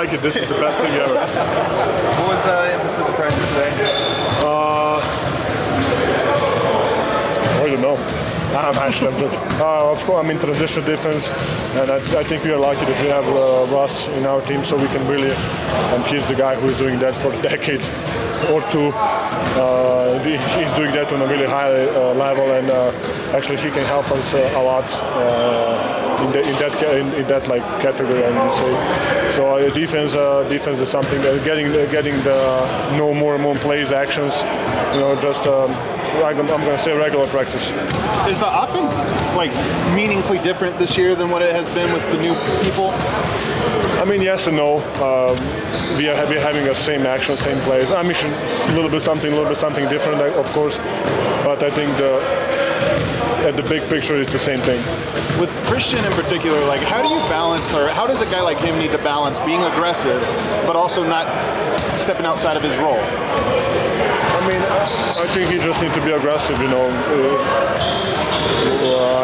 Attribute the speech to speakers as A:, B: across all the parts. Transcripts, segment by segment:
A: like it. This is the best thing ever.
B: What was emphasis of practice today?
A: I don't know. Of course, I'm in transition defense, and I think we are lucky that we have Russ in our team, so we can really. And he's the guy who is doing that for a decade or two. He's doing that on a really high level, and actually he can help us a lot in that like category. I would say. So defense is something that getting the more and more plays, actions. Just I'm going to say regular practice.
B: Is the offense like meaningfully different this year than what it has been with the new people?
A: I mean, yes and no. We are having the same action, same plays. I mean, a little bit something different, of course. But I think at the big picture, it's the same thing.
B: With Christian in particular, like how do you balance, or how does a guy like him need to balance being aggressive, but also not stepping outside of his role?
A: I mean, I think you just need to be aggressive.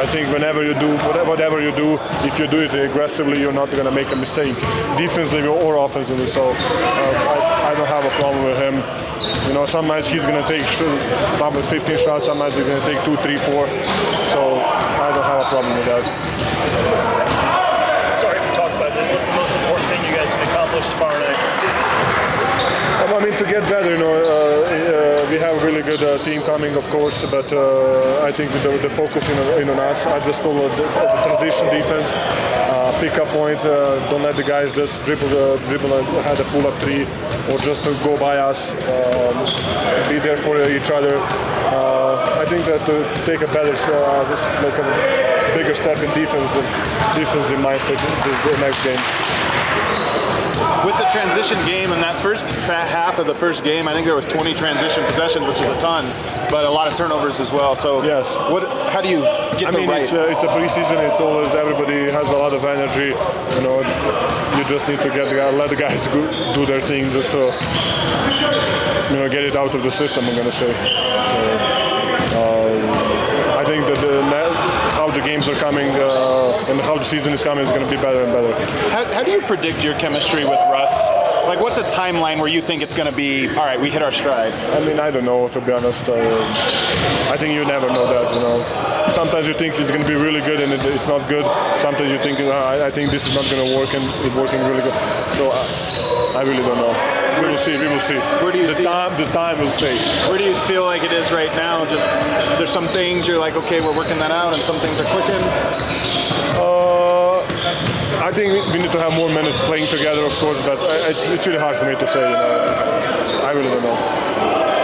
A: I think whenever you do, whatever you do, if you do it aggressively, you're not going to make a mistake, defensively or offensively. So I don't have a problem with him. Sometimes he's going to take probably 15 shots, sometimes he's going to take 2, 3, 4. So I don't have a problem with that.
C: Sorry to talk about this. What's the most important thing you guys can accomplish tomorrow night?
A: I mean, to get better, we have a really good team coming, of course, but I think the focus on us. I just told the transition defense, pick up point, don't let the guys just dribble and have a pull-up three, or just to go by us, be there for each other. I think that to take a better, just like a bigger step in defensive mindset this next game.
B: With the transition game in that first half of the first game, I think there was 20 transition possessions, which is a ton, but a lot of turnovers as well. So
A: yes.
B: How do you get right?
A: It's a preseason. It's always everybody has a lot of energy. You just need to let the guys do their thing, just to get it out of the system. I'm gonna say. So, I think that how the games are coming and how the season is coming is going to be better and better.
B: How do you predict your chemistry with Russ? Like, what's a timeline where you think it's going to be, all right, we hit our stride?
A: I mean, I don't know, to be honest. I think you never know that, Sometimes you think it's going to be really good and it's not good. Sometimes you think, I think this is not going to work and it's working really good. So I really don't know. We will see.
B: Where do you see
A: the time will say.
B: Where do you feel like it is right now? Just there's some things you're like, okay, we're working that out, and some things are clicking.
A: I think we need to have more minutes playing together, of course, but it's really hard for me to say. I really don't know.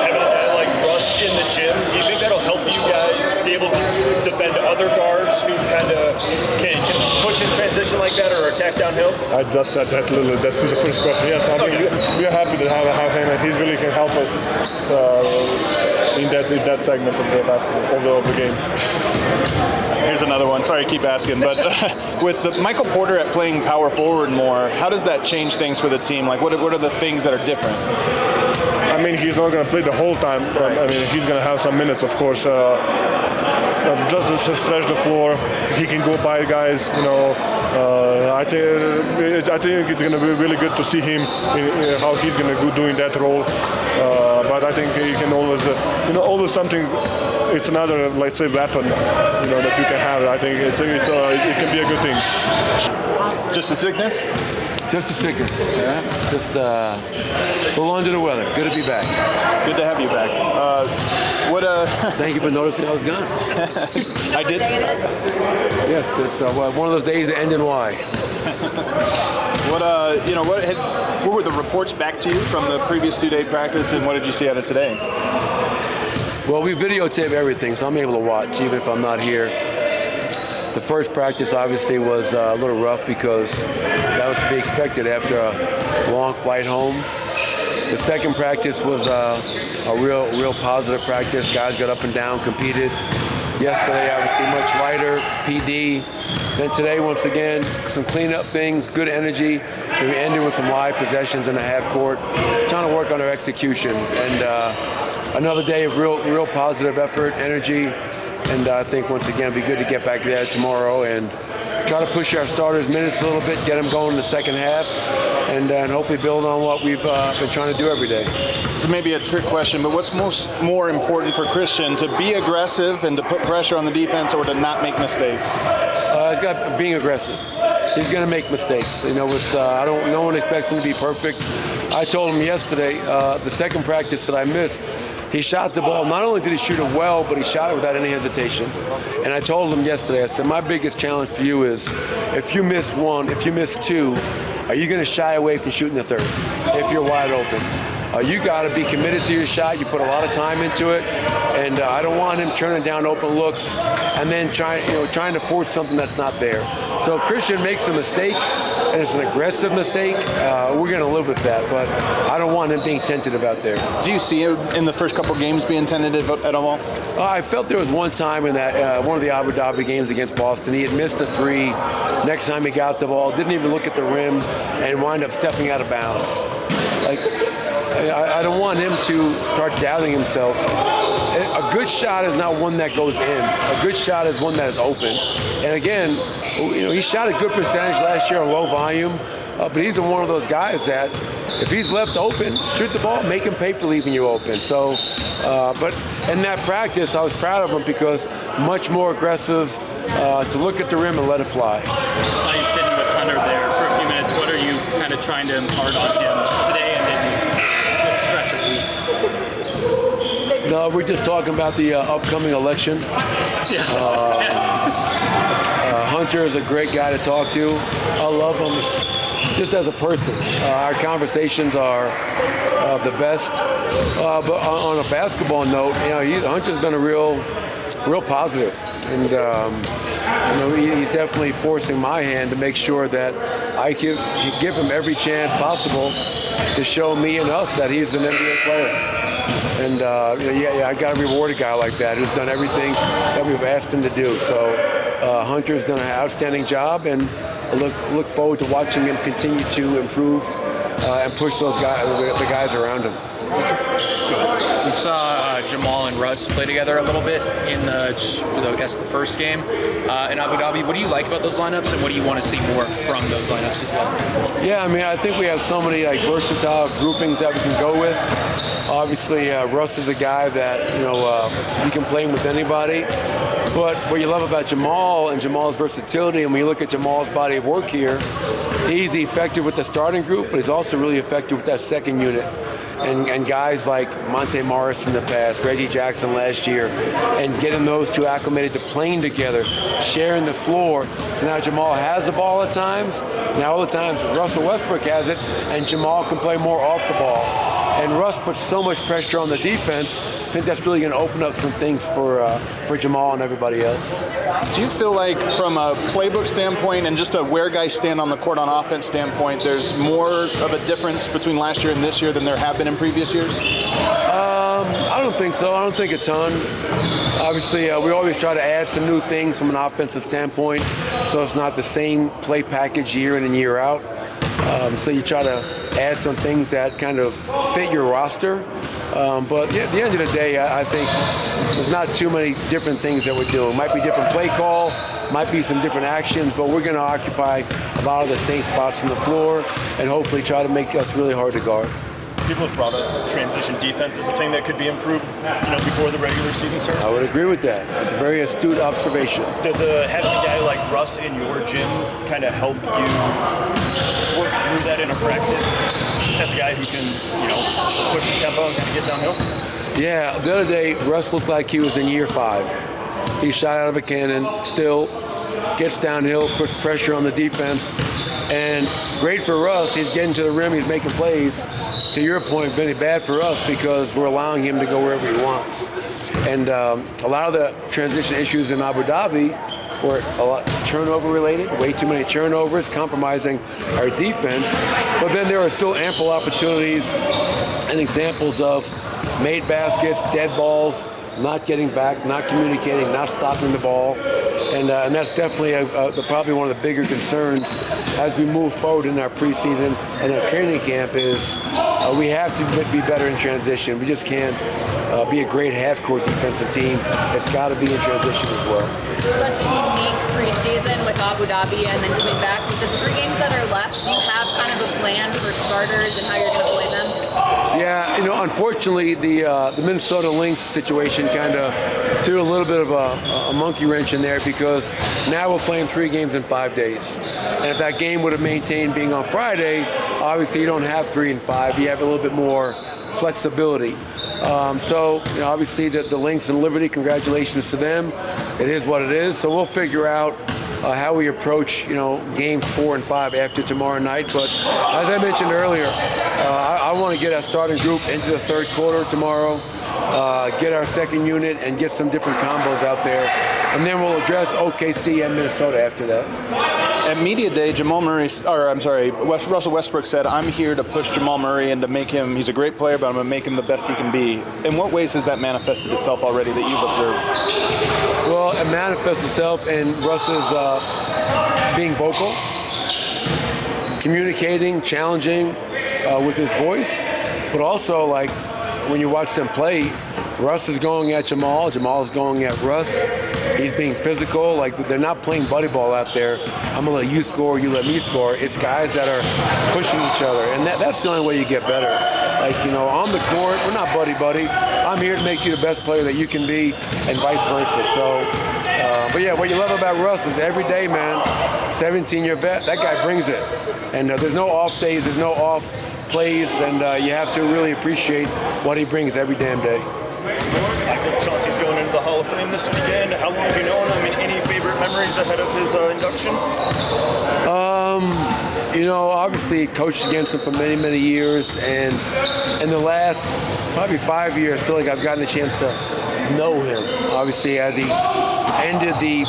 C: Having a guy like Russ in the gym, do you think that'll help you guys be able to defend other guards who kind of can push in transition like that or attack downhill?
A: I just said that little. That was the first question. Yes, I think we are happy to have him, and he really can help us in that segment of the basketball of the game.
B: Here's another one. Sorry, I keep asking, but with Michael Porter at playing power forward more, how does that change things for the team? Like, what are the things that are different?
A: I mean, he's not going to play the whole time. I mean, he's going to have some minutes, of course. Just to stretch the floor, he can go by guys. I think it's going to be really good to see him how he's going to go doing that role. But I think he can always, always something. It's another, let's say, weapon, that you can have. I think it can be a good thing.
B: Just a sickness?
D: Just a sickness. Yeah. Just a little under the weather. Good to be back.
B: Good to have you back.
D: Thank you for noticing I was gone.
B: I did.
D: Yes, it's one of those days that end in Y.
B: What were the reports back to you from the previous 2-day practice, and what did you see out of today?
D: Well, we videotape everything, so I'm able to watch even if I'm not here. The first practice obviously was a little rough because that was to be expected after a long flight home. The second practice was a real positive practice. Guys got up and down, competed. Yesterday, obviously, much lighter, PD. Then today, once again, some cleanup things, good energy. Then we ended with some live possessions in the half court, trying to work on our execution. And another day of real positive effort, energy. And I think, once again, it'll be good to get back there tomorrow and try to push our starters' minutes a little bit, get them going in the second half, and hopefully build on what we've been trying to do every day.
B: This may be a trick question, but what's more important for Christian, to be aggressive and to put pressure on the defense, or to not make mistakes?
D: He's got being aggressive. He's going to make mistakes. You know, no one expects him to be perfect. I told him yesterday, the second practice that I missed, he shot the ball. Not only did he shoot it well, but he shot it without any hesitation. And I told him yesterday, I said, my biggest challenge for you is, if you miss one, if you miss two, are you going to shy away from shooting the third if you're wide open? You got to be committed to your shot. You put a lot of time into it, and I don't want him turning down open looks and then trying to force something that's not there. So if Christian makes a mistake, and it's an aggressive mistake, we're going to live with that. But I don't want him being tentative out there.
B: Do you see him in the first couple games being tentative at all?
D: I felt there was one time in that one of the Abu Dhabi games against Boston, he had missed a three. Next time he got the ball, didn't even look at the rim, and wound up stepping out of bounds. I don't want him to start doubting himself. A good shot is not one that goes in. A good shot is one that is open. And again, he shot a good percentage last year on low volume, but he's one of those guys that if he's left open, shoot the ball, make him pay for leaving you open. So, but in that practice, I was proud of him because much more aggressive to look at the rim and let it fly.
E: I saw you sitting with Hunter there for a few minutes. What are you kind of trying to impart on him today and in this stretch of weeks?
D: No, we're just talking about the upcoming election. Hunter is a great guy to talk to. I love him just as a person. Our conversations are the best. But on a basketball note, Hunter's been a real positive, and he's definitely forcing my hand to make sure that I give him every chance possible to show me and us that he's an NBA player. And I got to reward a guy like that who's done everything that we've asked him to do. So Hunter's done an outstanding job, and I look forward to watching him continue to improve and push those guys, the guys around him.
E: We saw Jamal and Russ play together a little bit in the first game in Abu Dhabi. What do you like about those lineups, and what do you want to see more from those lineups as well?
D: Yeah, I think we have so many versatile groupings that we can go with. Obviously, Russ is a guy that he can play with anybody. But what you love about Jamal and Jamal's versatility, and when you look at Jamal's body of work here, he's effective with the starting group, but he's also really effective with that second unit. And guys like Monte Morris in the past, Reggie Jackson last year, and getting those two acclimated to playing together, sharing the floor. So now Jamal has the ball at times. Now other times Russell Westbrook has it, and Jamal can play more off the ball. And Russ puts so much pressure on the defense. I think that's really going to open up some things for Jamal and everybody else.
B: Do you feel like, from a playbook standpoint and just a where guys stand on the court on offense standpoint, there's more of a difference between last year and this year than there have been in previous years?
D: I don't think so. I don't think a ton. Obviously, we always try to add some new things from an offensive standpoint, so it's not the same play package year in and year out. So you try to add some things that kind of fit your roster. But at the end of the day, I think there's not too many different things that we're doing. Might be different play call, might be some different actions, but we're going to occupy a lot of the same spots on the floor and hopefully try to make us really hard to guard.
C: People have brought up transition defense as a thing that could be improved, before the regular season starts.
D: I would agree with that. It's a very astute observation.
C: Does having a guy like Russ in your gym kind of help you work through that in a practice? As a guy who can, push the tempo and kind of get downhill?
D: Yeah, the other day, Russ looked like he was in year 5. He shot out of a cannon, still gets downhill, puts pressure on the defense. And great for Russ, he's getting to the rim, he's making plays. To your point, very bad for us because we're allowing him to go wherever he wants. And a lot of the transition issues in Abu Dhabi were a lot turnover related, way too many turnovers, compromising our defense. But then there are still ample opportunities and examples of made baskets, dead balls, not getting back, not communicating, not stopping the ball. And that's definitely probably one of the bigger concerns as we move forward in our preseason and our training camp is we have to be better in transition. We just can't be a great half-court defensive team. It's got to be in transition as well.
F: Such a unique preseason with Abu Dhabi and then coming back. With the 3 games that are left, do you have kind of a plan for starters and how you're going to play them?
D: Yeah, unfortunately, the Minnesota Lynx situation kind of threw a little bit of a monkey wrench in there because now we're playing 3 games in 5 days. And if that game would have maintained being on Friday, obviously you don't have 3 and 5. You have a little bit more flexibility. So, obviously the Lynx and Liberty, congratulations to them. It is what it is. So we'll figure out how we approach, games 4 and 5 after tomorrow night. But as I mentioned earlier, I want to get our starting group into the 3rd quarter tomorrow, get our 2nd unit, and get some different combos out there. And then we'll address OKC and Minnesota after that.
B: At Media Day, Russell Westbrook said, "I'm here to push Jamal Murray and to make him, he's a great player, but I'm going to make him the best he can be." In what ways has that manifested itself already that you've observed?
D: Well, it manifests itself in Russ's being vocal, communicating, challenging with his voice, but also, like, when you watch them play, Russ is going at Jamal, Jamal's going at Russ. He's being physical. Like, they're not playing buddy ball out there. I'm going to let you score, you let me score. It's guys that are pushing each other, and that's the only way you get better. Like, on the court, we're not buddy-buddy. I'm here to make you the best player that you can be, and vice versa. So, but yeah, what you love about Russ is every day, man, 17-year vet, that guy brings it. And there's no off days, there's no off plays, and you have to really appreciate what he brings every damn day.
C: Michael, Chauncey's going into the Hall of Fame this weekend. How long have you known him? Any favorite memories ahead of his induction?
D: Obviously coached against him for many, many years, and in the last probably 5 years, I feel like I've gotten a chance to know him. Obviously, as he ended the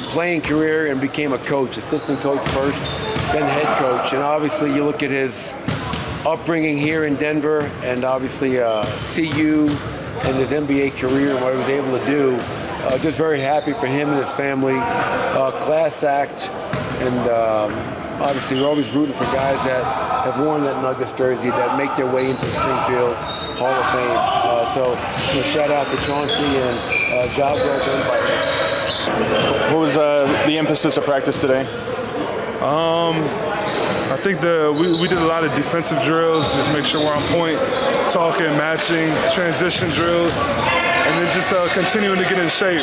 D: playing career and became a coach, assistant coach first, then head coach, and obviously you look at his upbringing here in Denver, and obviously CU and his NBA career and what he was able to do. Just very happy for him and his family. Class act, and obviously we're always rooting for guys that have worn that Nuggets jersey that make their way into Springfield Hall of Fame. So shout out to Chauncey and job well done by him.
B: What was the emphasis of practice today?
A: I think we did a lot of defensive drills, just make sure we're on point, talking, matching, transition drills, and then just continuing to get in shape.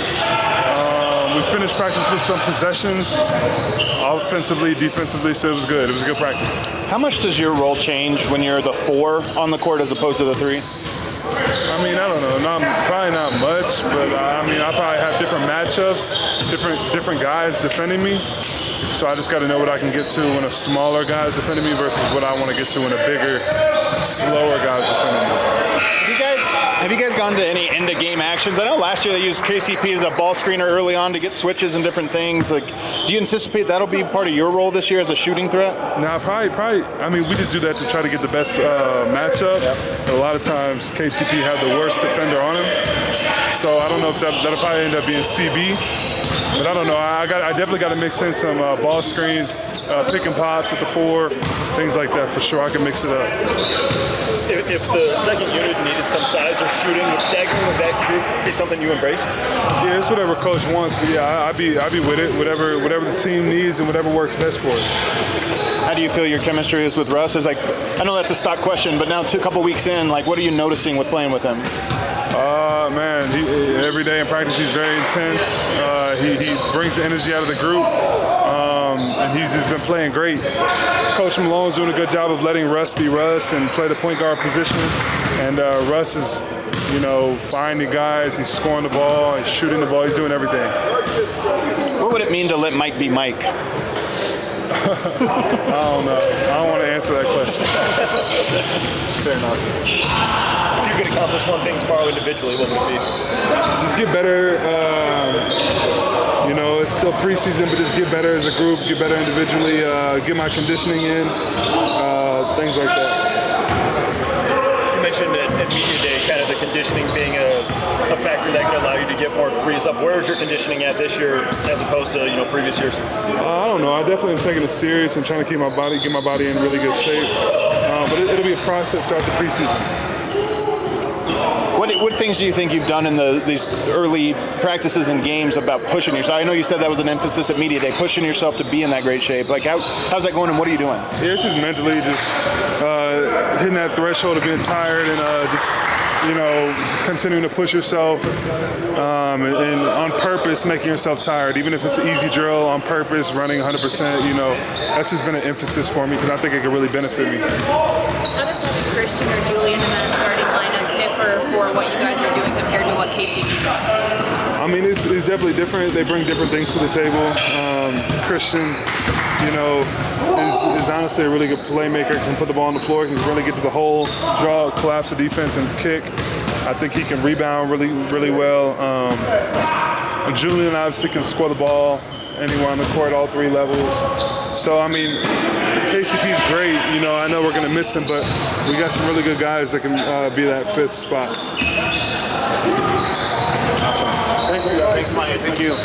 A: We finished practice with some possessions, offensively, defensively, so it was good. It was a good practice.
B: How much does your role change when you're the 4 on the court as opposed to the 3?
A: I mean, I don't know, probably not much, but I probably have different matchups, different guys defending me. So I just got to know what I can get to when a smaller guy is defending me versus what I want to get to when a bigger, slower guy is defending me.
B: Have you guys gone to any end-of-game actions? I know last year they used KCP as a ball screener early on to get switches and different things. Like, do you anticipate that'll be part of your role this year as a shooting threat?
A: Nah, probably. I mean, we just do that to try to get the best matchup. Yep. A lot of times KCP had the worst defender on him. So I don't know if that'll probably end up being CB. But I don't know. I definitely got to mix in some ball screens, pick and pops at the 4, things like that for sure. I can mix it up.
C: If the second unit needed some size or shooting, would staggering with that group be something you embraced?
A: Yeah, it's whatever coach wants. But yeah, I'd be with it. Whatever the team needs and whatever works best for it.
B: How do you feel your chemistry is with Russ? I know that's a stock question, but now a couple weeks in, what are you noticing with playing with him?
A: Man, every day in practice he's very intense. He brings the energy out of the group, and he's just been playing great. Coach Malone's doing a good job of letting Russ be Russ and play the point guard position. And Russ is, finding guys. He's scoring the ball. He's shooting the ball. He's doing everything.
B: What would it mean to let Mike be Mike?
A: I don't know. I don't want to answer that question.
B: Fair enough.
C: If you could accomplish one thing tomorrow individually, what would it be?
A: Just get better. It's still preseason, but just get better as a group, get better individually, get my conditioning in, things like that.
C: You mentioned at Media Day kind of the conditioning being a factor that can allow you to get more threes up. Where is your conditioning at this year as opposed to previous years?
A: I don't know. I definitely am taking it serious and trying to get my body in really good shape. But it'll be a process throughout the preseason.
B: What things do you think you've done in these early practices and games about pushing yourself? I know you said that was an emphasis at Media Day, pushing yourself to be in that great shape. Like, how's that going, and what are you doing?
A: Yeah, it's just mentally just hitting that threshold of being tired and just, you know, continuing to push yourself and on purpose making yourself tired. Even if it's an easy drill, on purpose, running 100%, you know, that's just been an emphasis for me because I think it could really benefit me.
F: How does having Christian or Julian in that starting lineup differ for what you guys are doing compared to what KCP does?
A: I mean, it's definitely different. They bring different things to the table. Christian, you know, is honestly a really good playmaker. Can put the ball on the floor. Can really get to the hole, draw, collapse the defense, and kick. I think he can rebound really, really well. Julian obviously can score the ball anywhere on the court, all three levels. So, I mean, KCP is great. You know, I know we're going to miss him, but we got some really good guys that can be that fifth spot.
B: Awesome. Thanks, Mike. Thank you.